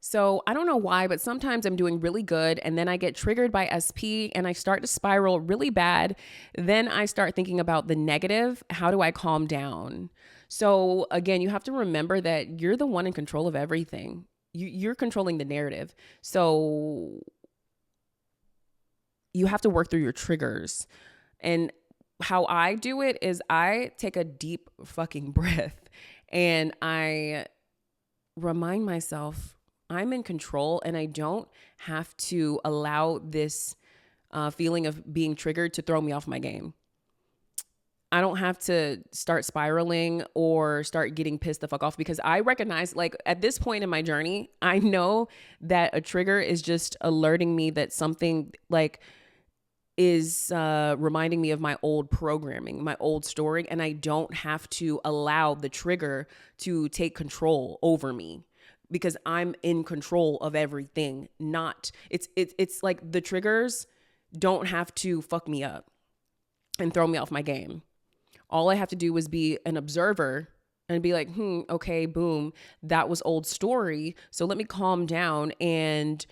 So I don't know why, but sometimes I'm doing really good and then I get triggered by SP and I start to spiral really bad. Then I start thinking about the negative. How do I calm down? So again, you have to remember that you're the one in control of everything. You're controlling the narrative. So you have to work through your triggers. And how I do it is I take a deep fucking breath and I remind myself I'm in control and I don't have to allow this feeling of being triggered to throw me off my game. I don't have to start spiraling or start getting pissed the fuck off because I recognize, like, at this point in my journey, I know that a trigger is just alerting me that something like is reminding me of my old programming, my old story, and I don't have to allow the trigger to take control over me because I'm in control of everything. Not it's like the triggers don't have to fuck me up and throw me off my game. All I have to do is be an observer and be like, okay, boom, that was old story. So let me calm down and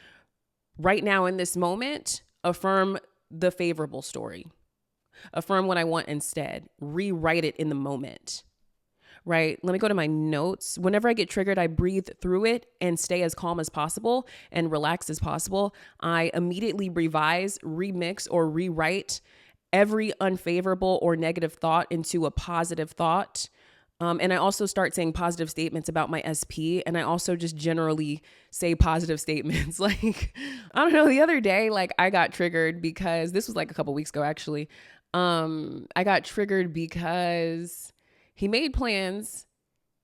right now in this moment, affirm the favorable story. Affirm what I want instead. Rewrite it in the moment. Right? Let me go to my notes. Whenever I get triggered, I breathe through it and stay as calm as possible and relaxed as possible. I immediately revise, remix, or rewrite every unfavorable or negative thought into a positive thought. And I also start saying positive statements about my SP. And I also just generally say positive statements. Like, I don't know, the other day, like I got triggered because this was like a couple weeks ago, actually. I got triggered because he made plans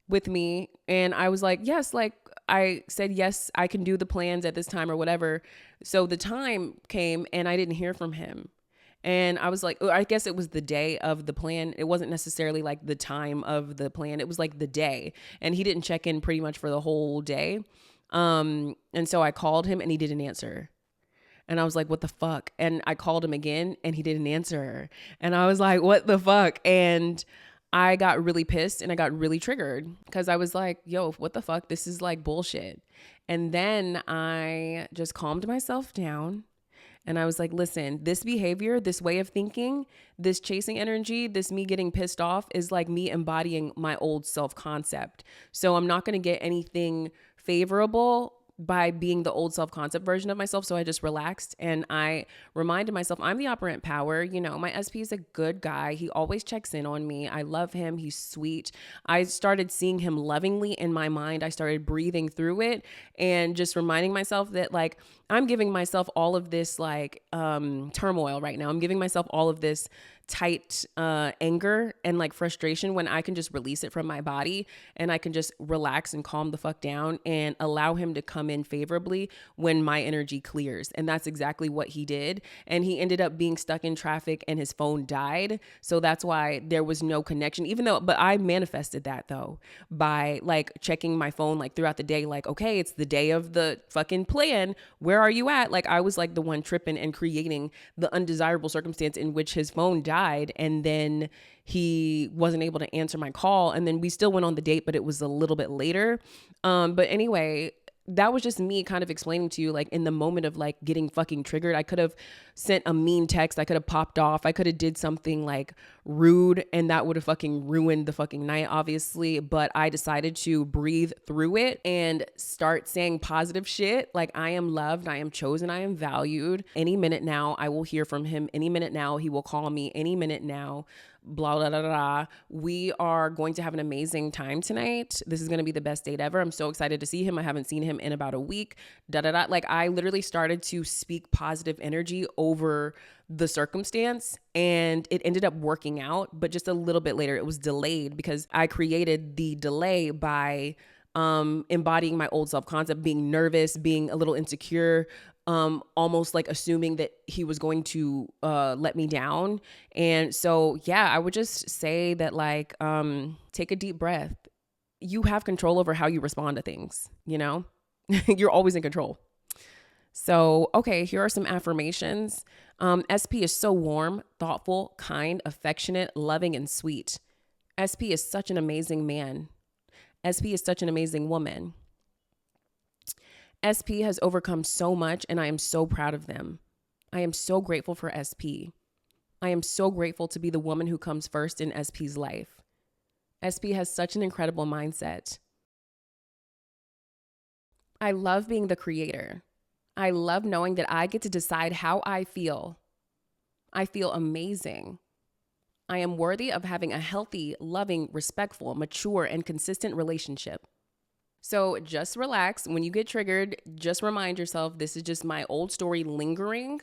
with me and I was like, yes, like I said, yes, I can do the plans at this time or whatever. So the time came and I didn't hear from him. And I was like, I guess it was the day of the plan. It wasn't necessarily like the time of the plan. It was like the day. And he didn't check in pretty much for the whole day. And so I called him and he didn't answer. And I was like, what the fuck? And I called him again and he didn't answer. And I was like, what the fuck? And I got really pissed and I got really triggered because I was like, yo, what the fuck? This is like bullshit. And then I just calmed myself down. And I was like, listen, this behavior, this way of thinking, this chasing energy, this me getting pissed off is like me embodying my old self-concept. So I'm not going to get anything favorable by being the old self-concept version of myself. So I just relaxed and I reminded myself I'm the operant power. You know, my SP is a good guy. He always checks in on me. I love him. He's sweet. I started seeing him lovingly in my mind. I started breathing through it and just reminding myself that like I'm giving myself all of this like turmoil right now. I'm giving myself all of this tight anger and like frustration when I can just release it from my body and I can just relax and calm the fuck down and allow him to come in favorably when my energy clears. And that's exactly what he did. And he ended up being stuck in traffic and his phone died. So that's why there was no connection, even though, but I manifested that though by like checking my phone like throughout the day, like, okay, it's the day of the fucking plan. Where are you at? Like I was like the one tripping and creating the undesirable circumstance in which his phone died and then he wasn't able to answer my call and then we still went on the date but it was a little bit later. But anyway, that was just me kind of explaining to you, like in the moment of like getting fucking triggered, I could have sent a mean text. I could have popped off. I could have did something like rude and that would have fucking ruined the fucking night, obviously. But I decided to breathe through it and start saying positive shit. Like I am loved. I am chosen. I am valued. Any minute now, I will hear from him. Any minute now, he will call me. Any minute now, blah, blah, blah, blah. We are going to have an amazing time tonight. This is going to be the best date ever. I'm so excited to see him. I haven't seen him in about a week. Da, da, da. Like I literally started to speak positive energy over the circumstance and it ended up working out, but just a little bit later it was delayed because I created the delay by embodying my old self-concept, being nervous, being a little insecure, almost like assuming that he was going to let me down. And so, yeah, I would just say that like, take a deep breath. You have control over how you respond to things, you know? You're always in control. So, okay, here are some affirmations. SP is so warm, thoughtful, kind, affectionate, loving, and sweet. SP is such an amazing man. SP is such an amazing woman. SP has overcome so much, and I am so proud of them. I am so grateful for SP. I am so grateful to be the woman who comes first in SP's life. SP has such an incredible mindset. I love being the creator. I love knowing that I get to decide how I feel. I feel amazing. I am worthy of having a healthy, loving, respectful, mature, and consistent relationship. So just relax. When you get triggered, just remind yourself this is just my old story lingering.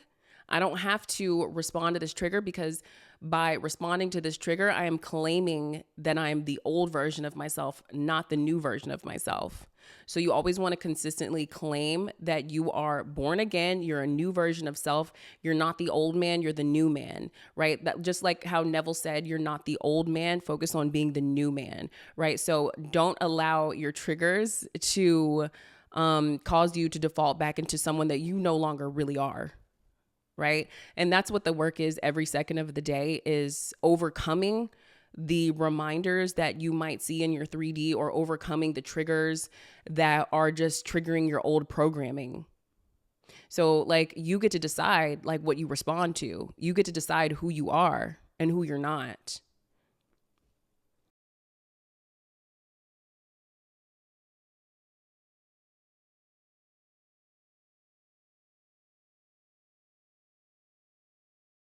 I don't have to respond to this trigger, because by responding to this trigger, I am claiming that I am the old version of myself, not the new version of myself. So you always want to consistently claim that you are born again. You're a new version of self. You're not the old man. You're the new man, right? That, just like how Neville said, you're not the old man. Focus on being the new man, right? So don't allow your triggers to cause you to default back into someone that you no longer really are. Right. And that's what the work is every second of the day, is overcoming the reminders that you might see in your 3D, or overcoming the triggers that are just triggering your old programming. So like, you get to decide like what you respond to. You get to decide who you are and who you're not.